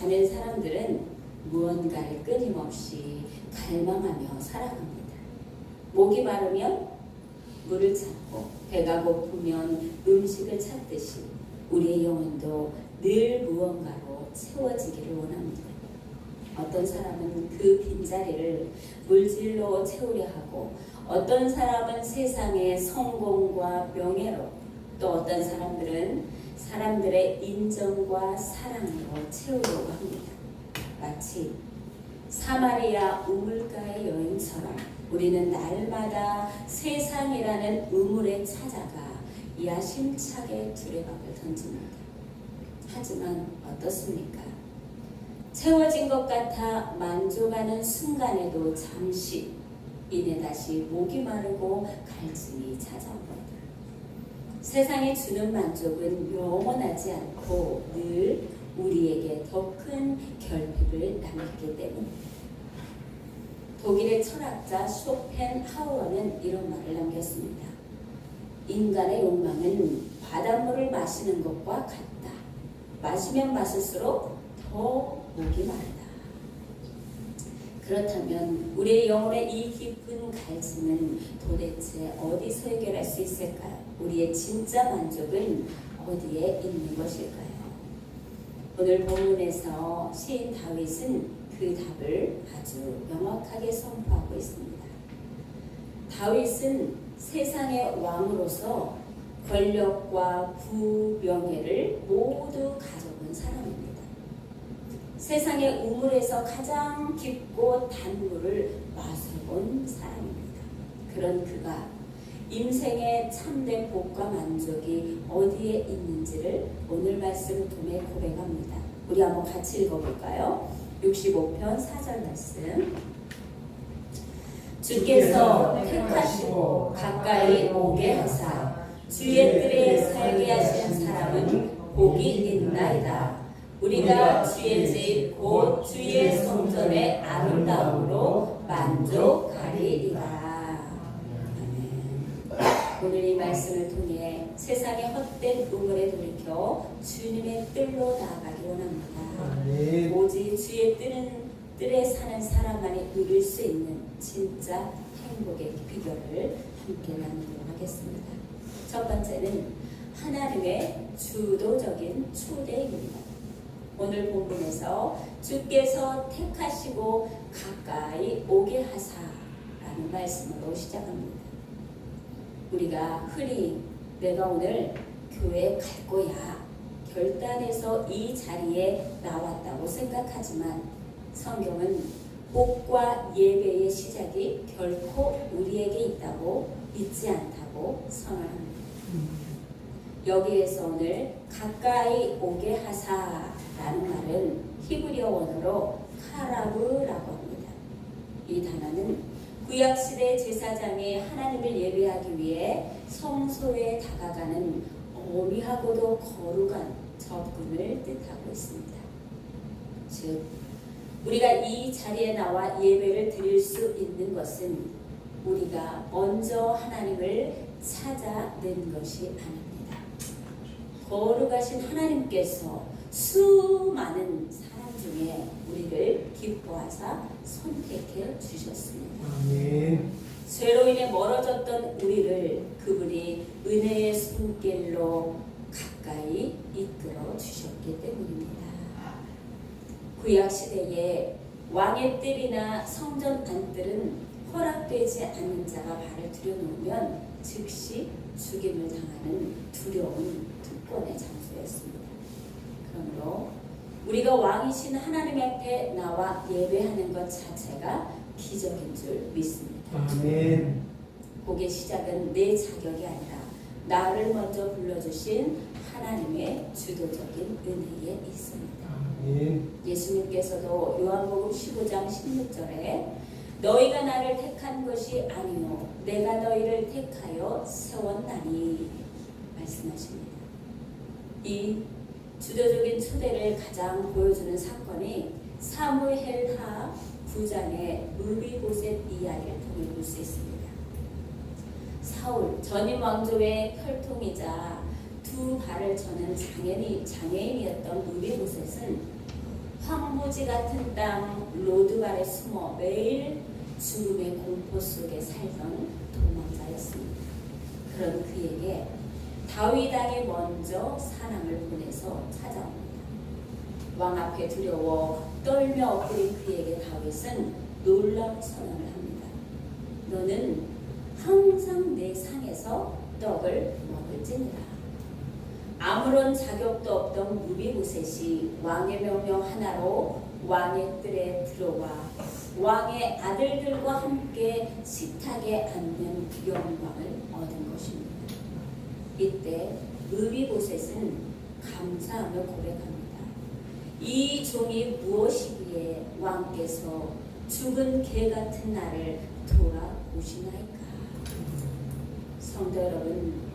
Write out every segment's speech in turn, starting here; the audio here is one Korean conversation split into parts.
가는 사람들은 무언가를 끊임없이 갈망하며 살아갑니다. 목이 마르면 물을 찾고 배가 고프면 음식을 찾듯이 우리의 영혼도 늘 무언가로 채워지기를 원합니다. 어떤 사람은 그 빈자리를 물질로 채우려 하고 어떤 사람은 세상의 성공과 명예로 또 어떤 사람들은 사람들의 인정과 사랑으로 채우려고 합니다. 마치 사마리아 우물가의 여인처럼 우리는 날마다 세상이라는 우물에 찾아가 야심차게 두레박을 던집니다. 하지만 어떻습니까? 채워진 것 같아 만족하는 순간에도 잠시 이내 다시 목이 마르고 갈증이 찾아옵니다. 세상이 주는 만족은 영원하지 않고 늘 우리에게 더 큰 결핍을 남기기 때문입니다. 독일의 철학자 쇼펜하우어는 이런 말을 남겼습니다. 인간의 욕망은 바닷물을 마시는 것과 같다. 마시면 마실수록 더 목이 마르다. 그렇다면 우리의 영혼의 이 깊은 갈증은 도대체 어디서 해결할 수 있을까요? 우리의 진짜 만족은 어디에 있는 것일까요? 오늘 본문에서 시인 다윗은 그 답을 아주 명확하게 선포하고 있습니다. 다윗은 세상의 왕으로서 권력과 부명예를 모두 가져본 사람입니다. 세상의 우물에서 가장 깊고 단물을 마셔본 사람입니다. 그런 그가 인생의 참된 복과 만족이 어디에 있는지를 오늘 말씀을 통해 고백합니다. 우리 한번 같이 읽어볼까요? 65편 4절 말씀. 주께서 택하시고 가까이 오게 하사 주의 뜰에 살게 하시는 사람은 복이 있나이다. 우리가 주의 집 곧 주의 성전의 아름다움으로 만족하리이다. 오늘 이 말씀을 통해 세상의 헛된 우물에 돌이켜 주님의 뜰로 나아가기 원합니다. 오직 주의 뜰에 사는 사람만이 누릴 수 있는 진짜 행복의 비결을 함께 나누도록 하겠습니다. 첫 번째는 하나님의 주도적인 초대입니다. 오늘 본문에서 주께서 택하시고 가까이 오게 하사라는 말씀으로 시작합니다. 우리가 흔히 내가 오늘 교회에 갈 거야 결단해서 이 자리에 나왔다고 생각하지만 성경은 복과 예배의 시작이 결코 우리에게 있다고 있지 않다고 선언합니다. 여기에서 오늘 가까이 오게 하사라는 말은 히브리어 원어로 카라브라고 합니다. 이 단어는 구약시대 제사장이 하나님을 예배하기 위해 성소에 다가가는 오미하고도 거룩한 접근을 뜻하고 있습니다. 즉, 우리가 이 자리에 나와 예배를 드릴 수 있는 것은 우리가 먼저 하나님을 찾아낸 것이 아닙니다. 거룩하신 하나님께서 수많은 사람 중에 우리를 기뻐하사 선택해 주셨습니다. 아멘. 죄로 인해 멀어졌던 우리를 그분이 은혜의 손길로 가까이 이끌어 주셨기 때문입니다. 구약시대에 왕의 뜰이나 성전 안뜰은 허락되지 않는 자가 발을 들여놓으면 즉시 죽임을 당하는 두려운 특권의 장소였습니다. 그러므로 우리가 왕이신 하나님 앞에 나와 예배하는 것 자체가 기적인 줄 믿습니다. 아멘. 복의 시작은 내 자격이 아니라 나를 먼저 불러주신 하나님의 주도적인 은혜에 있습니다. 아멘. 예수님께서도 요한복음 15장 16절에 너희가 나를 택한 것이 아니요 내가 너희를 택하여 세웠나니 말씀하십니다. 이 주도적인 초대를 가장 보여주는 사건이 사무엘하 9장의 물비보셋 이야기를 통해 볼 수 있습니다. 사울 전임 왕조의 혈통이자 두 발을 저는 장애인이었던 물비보셋은 황무지 같은 땅 로드발에 숨어 매일 죽음의 공포 속에 살던 도망자였습니다. 그런 그에게 다윗 왕이 먼저 사람을 보내서 찾아옵니다. 왕 앞에 두려워 떨며 엎드린 그에게 다윗은 놀라운 선언을 합니다. 너는 항상 내 상에서 떡을 먹을지니라. 아무런 자격도 없던 무비보셋이 왕의 명령 하나로 왕의 뜰에 들어와 왕의 아들들과 함께 식탁에 앉는 영광을 얻은 것입니다. 이때 무비보셋은 감사하며 고백합니다. 이 종이 무엇이기에 왕께서 죽은 개 같은 나를 돌아보시나이까. 성도 여러분,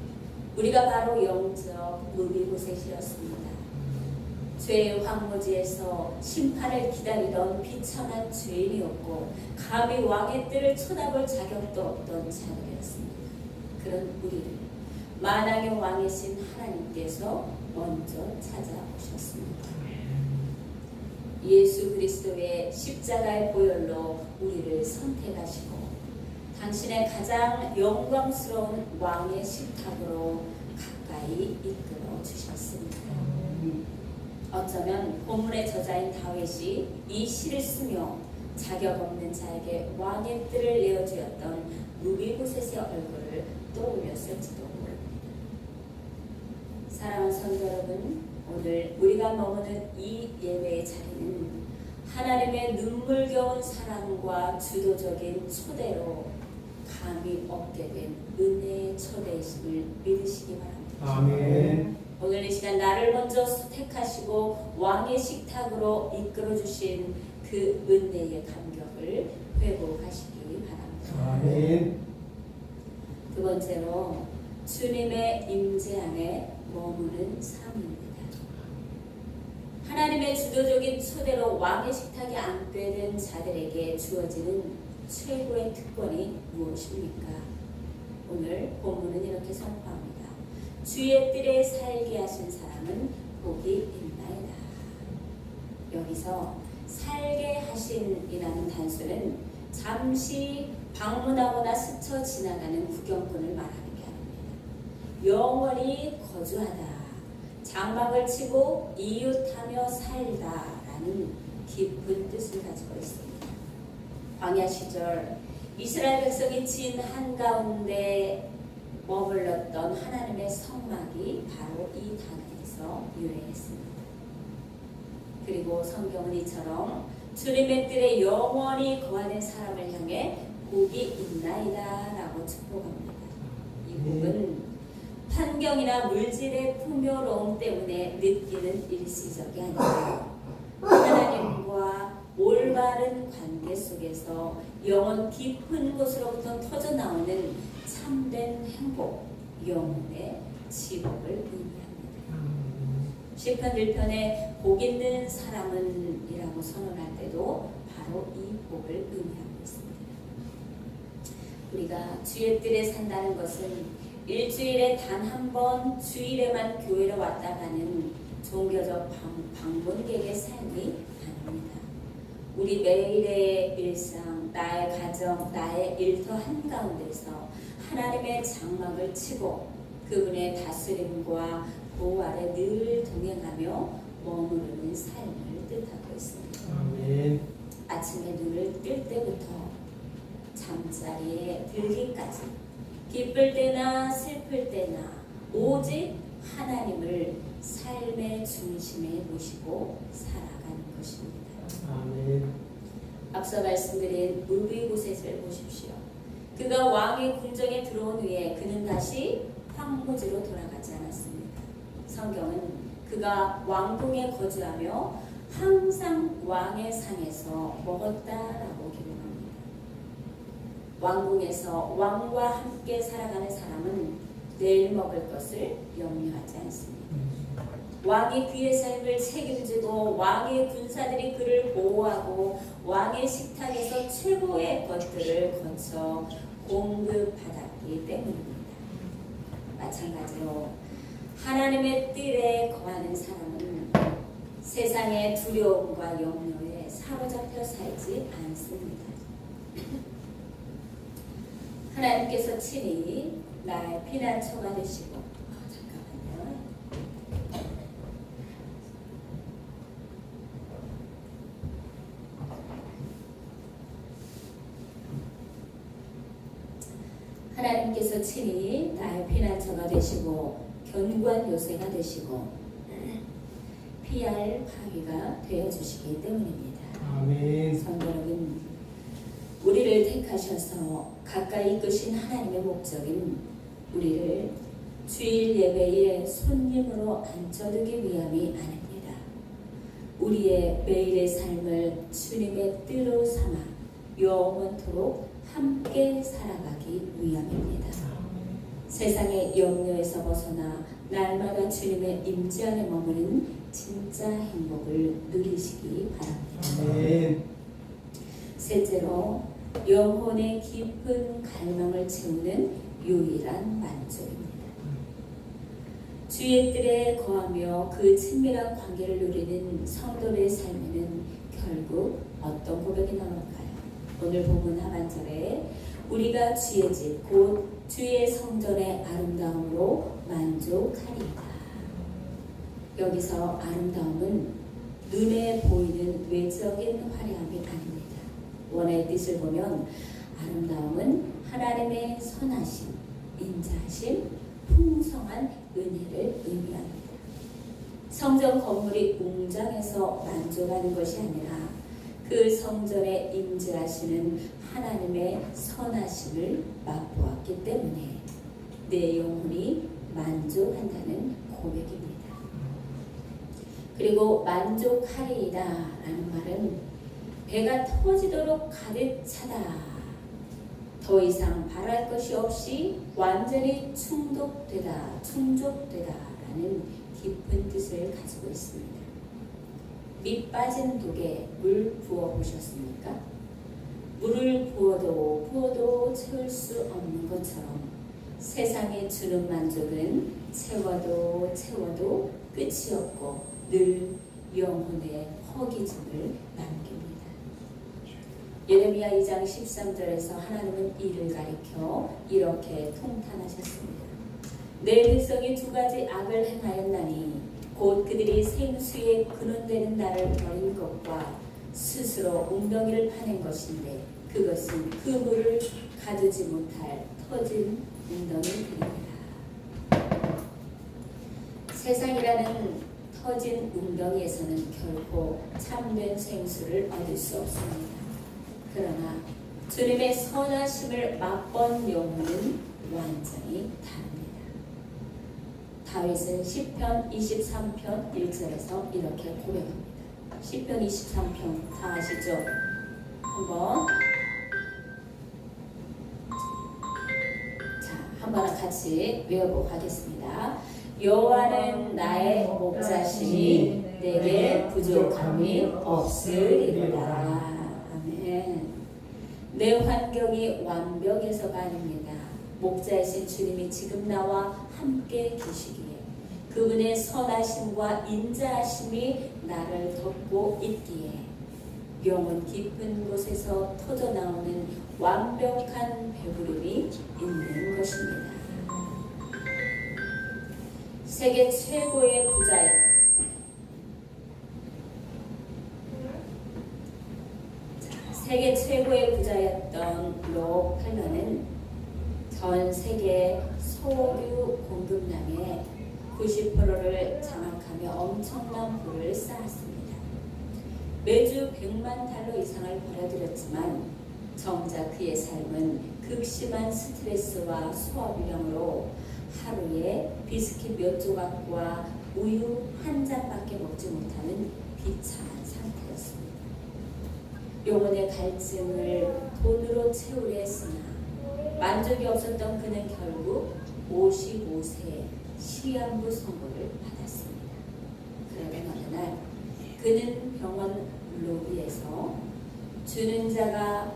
우리가 바로 영적 무비보셋이었습니다. 죄의 황무지에서 심판을 기다리던 비천한 죄인이었고 감히 왕의 뜰을 쳐다볼 자격도 없던 자들이었습니다. 그런 우리를 만왕의 왕이신 하나님께서 먼저 찾아오셨습니다. 예수 그리스도의 십자가의 보혈로 우리를 선택하시고 당신의 가장 영광스러운 왕의 식탁으로 가까이 이끌어 주셨습니다. 어쩌면 본문의 저자인 다윗이 이 시를 쓰며 자격 없는 자에게 왕의 뜰을 내어주었던 무비보셋의 얼굴을 떠올렸을지도 모릅니다. 사랑하는 성도 여러분, 오늘 우리가 머무는 이 예배의 자리는 하나님의 눈물겨운 사랑과 주도적인 초대로 감히 얻게 된 은혜의 초대이심을 믿으시기 바랍니다. 아멘. 오늘 이 시간 나를 먼저 택하시고 왕의 식탁으로 이끌어주신 그 은혜의 감격을 회복하시기 바랍니다. 아멘. 두 번째로 주님의 임재 안에 머무는 삶입니다. 하나님의 주도적인 초대로 왕의 식탁에 앉게 된 자들에게 주어지는 최고의 특권이 무엇입니까? 오늘 본문은 이렇게 선포합니다. 주의 뜰에 살게 하신 사람은 복이 있나이다. 여기서 살게 하신이라는 단수는 잠시 방문하거나 스쳐 지나가는 구경꾼을 말하는 게 아닙니다. 영원히 거주하다, 장막을 치고 이웃하며 살다라는 깊은 뜻을 가지고 있습니다. 광야 시절 이스라엘 백성이 진 한가운데 머물렀던 하나님의 성막이 바로 이 단에서 유래했습니다. 그리고 성경은 이처럼 주님의 뜰에 영원히 거하는 사람을 향해 복이 있나이다 라고 축복합니다. 이 복은 환경이나 물질의 풍요로움 때문에 느끼는 일시적이 아니라 하나님과 올바른 관계 속에서 영혼 깊은 곳으로부터 터져나오는 참된 행복, 영혼의 지복을 의미합니다. 시편 1편에 복 있는 사람은 이라고 선언할 때도 바로 이 복을 의미하고 있습니다. 우리가 주의 뜰에 산다는 것은 일주일에 단 한 번 주일에만 교회로 왔다 가는 종교적 방문객의 삶이 아닙니다. 우리 매일의 일상, 나의 가정, 나의 일터 한가운데서 하나님의 장막을 치고 그분의 다스림과 보호 아래 늘 동행하며 머무르는 삶을 뜻하고 있습니다. 아멘. 아침에 눈을 뜰 때부터 잠자리에 들기까지 기쁠 때나 슬플 때나 오직 하나님을 삶의 중심에 모시고 살아가는 것입니다. 아멘. 앞서 말씀드린 무비보셋을 보십시오. 그가 왕의 궁정에 들어온 후에 그는 다시 황무지로 돌아가지 않았습니다. 성경은 그가 왕궁에 거주하며 항상 왕의 상에서 먹었다라고 기록합니다. 왕궁에서 왕과 함께 살아가는 사람은 내일 먹을 것을 염려하지 않습니다. 왕이 그의 삶을 책임지고 왕의 군사들이 그를 보호하고 왕의 식탁에서 최고의 것들을 거쳐 공급받았기 때문입니다. 마찬가지로 하나님의 뜰에 거하는 사람은 세상의 두려움과 염려에 사로잡혀 살지 않습니다. 하나님께서 친히 나의 피난처가 되시고 잠깐만요. 하나님께서 친히 나의 피난처가 되시고 견고한 요새가 되시고 피할 바위가 되어주시기 때문입니다. 아멘. 성도 여러분, 우리를 택하셔서 가까이 이끄신 하나님의 목적은 우리를 주일 예배의 손님으로 앉혀두기 위함이 아닙니다. 우리의 매일의 삶을 주님의 뜻으로 삼아 영원토록 함께 살아가기 위함입니다. 세상의 염려에서 벗어나 날마다 주님의 임재 안에 머무는 진짜 행복을 누리시기 바랍니다. 아멘. 셋째로 영혼의 깊은 갈망을 채우는 유일한 만족입니다. 주의 뜰에 거하며 그 친밀한 관계를 누리는 성도의 삶에는 결국 어떤 고백이 나올까요? 오늘 본문 하반절에 우리가 주의 집 곧 주의 성전의 아름다움으로 만족하리이다. 여기서 아름다움은 눈에 보이는 외적인 화려함이 아닙니다. 원의 뜻을 보면 아름다움은 하나님의 선하심, 인자하심, 풍성한 은혜를 의미합니다. 성전 건물이 웅장해서 만족하는 것이 아니라 그 성전에 임재하시는 하나님의 선하심을 맛보았기 때문에 내 영혼이 만족한다는 고백입니다. 그리고 만족하리이다 라는 말은 배가 터지도록 가득 차다. 더 이상 바랄 것이 없이 완전히 충족되다 라는 깊은 뜻을 가지고 있습니다. 밑 빠진 독에 물 부어 보셨습니까? 물을 부어도 채울 수 없는 것처럼 세상이 주는 만족은 채워도 끝이 없고 늘 영혼의 허기짐을 남깁니다. 예레미야 2장 13절에서 하나님은 이를 가리켜 이렇게 통탄하셨습니다. 내 백성이 두 가지 악을 행하였나니 곧 그들이 생수에 근원되는 나를 버린 것과 스스로 웅덩이를 파낸 것인데 그것은 그 물을 가두지 못할 터진 웅덩이들입니다. 세상이라는 터진 웅덩이에서는 결코 참된 생수를 얻을 수 없습니다. 그러나 주님의 선하심을 맛본 영혼은 완전히 다릅니다. 다윗은 시편 23편 1절에서 이렇게 고백합니다. 시편 23편 다 아시죠? 한번 같이 외워보고 가겠습니다. 여호와는 나의 목자시니 내게 부족함이 없으리로다. 아멘. 내 환경이 완벽해서가 아닙니다. 목자이신 주님이 지금 나와 함께 계시기에 그분의 선하심과 인자하심이 나를 덮고 있기에 영혼 깊은 곳에서 터져나오는 완벽한 배부름이 있는 것입니다. 세계 최고의 부자였던 록펠러는 전 세계 석유 공급량의 90%를 장악하며 엄청난 부를 쌓았습니다. 매주 100만 달러 이상을 벌어들였지만 정작 그의 삶은 극심한 스트레스와 소화불량으로 하루에 비스킷 몇 조각과 우유 한 잔밖에 먹지 못하는 비참한 상태였습니다. 영혼의 갈증을 돈으로 채우려 했으나 만족이 없었던 그는 결국 55세에 시한부 선고를 받았습니다. 그러던 어느 날 그는 병원 로비에서 주는 자가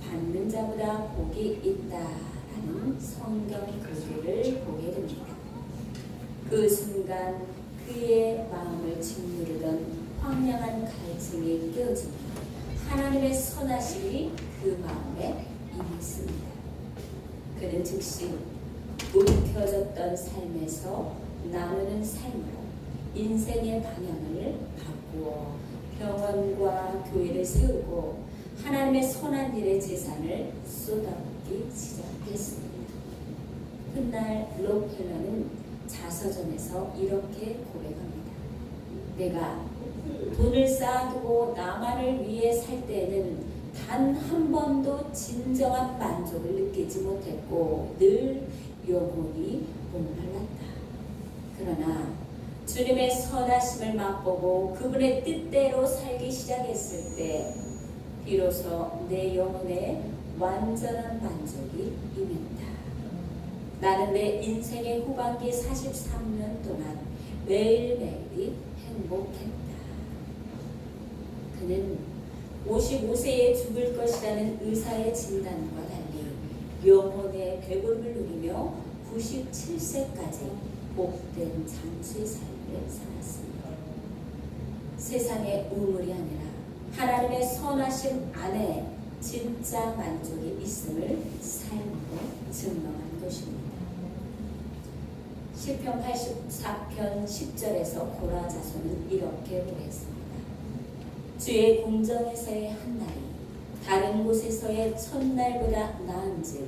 받는 자보다 복이 있다라는 성경 글을 보게 됩니다. 그 순간 그의 마음을 짓누르던 황량한 갈증이 깨어지며 하나님의 선하심이 그 마음에 임했습니다. 그는 즉시 움켜졌던 삶에서 나누는 삶으로 인생의 방향을 바꾸어 병원과 교회를 세우고 하나님의 선한 일에 재산을 쏟아붓기 시작했습니다. 훗날 록펠러는 자서전에서 이렇게 고백합니다. 내가 돈을 쌓아두고 나만을 위해 살 때에는 단 한 번도 진정한 만족을 느끼지 못했고 늘 영혼이 목말랐다. 그러나 주님의 선하심을 맛보고 그분의 뜻대로 살기 시작했을 때 비로소 내 영혼에 완전한 만족이 임했다. 나는 내 인생의 후반기 43년 동안 매일매일이 행복했다. 그는 55세에 죽을 것이라는 의사의 진단과 달리 영혼의 배부름을 누리며 97세까지 복된 장수의 삶을 살았습니다. 세상의 우물이 아니라 하나님의 선하심 안에 진짜 만족이 있음을 삶으로 증명한 것입니다. 시편 84편 10절에서 고라 자손은 이렇게 고했습니다. 주의 공정에서의 한 날이 다른 곳에서의 첫날보다 나은즉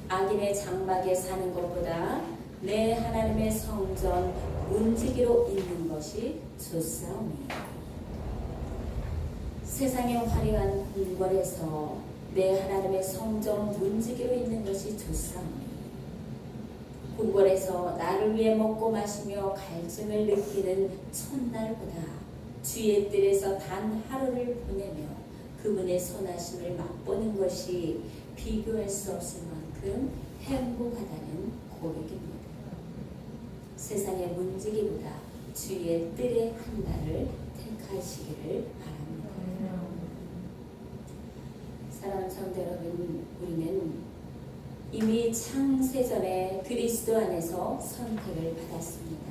악인의 장막에 사는 것보다 내 하나님의 성전 문지기로 있는 것이 좋사오니. 세상의 화려한 궁궐에서 내 하나님의 성전 문지기로 있는 것이 좋사오니. 궁궐에서 나를 위해 먹고 마시며 갈증을 느끼는 첫날보다 주의 뜰에서 단 하루를 보내며 그분의 선하심을 맛보는 것이 비교할 수 없을 만큼 행복하다는 고백입니다. 세상의 문지기보다 주의 뜰의 한 날을 택하시기를 바랍니다. 사랑하는 성도 여러분, 우리는 이미 창세전에 그리스도 안에서 선택을 받았습니다.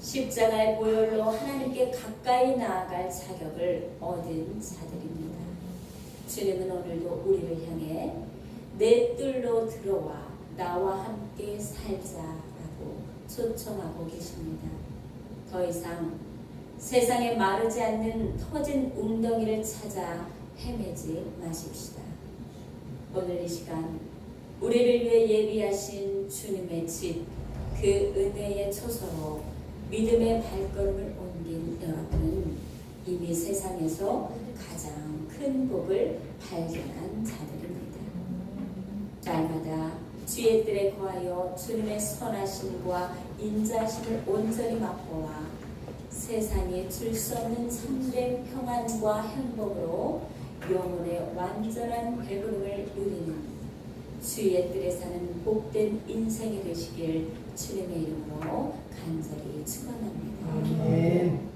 십자가의 보혈로 하나님께 가까이 나아갈 자격을 얻은 자들입니다. 주님은 오늘도 우리를 향해 내 뜰로 들어와 나와 함께 살자라고 초청하고 계십니다. 더 이상 세상에 마르지 않는 터진 웅덩이를 찾아 헤매지 마십시다. 오늘 이 시간 우리를 위해 예비하신 주님의 집, 그 은혜의 초소로 믿음의 발걸음을 옮긴 여러분은 이미 세상에서 가장 큰 복을 발견한 자들입니다. 날마다 주의 뜰에 거하여 주님의 선하심과 인자심을 온전히 맛보아 세상에 줄 수 없는 참된 평안과 행복으로 영혼의 완전한 배부름을 누리는 주의 뜰에 사는 복된 인생이 되시길 주님의 이름으로 간절히 축원합니다. 아멘.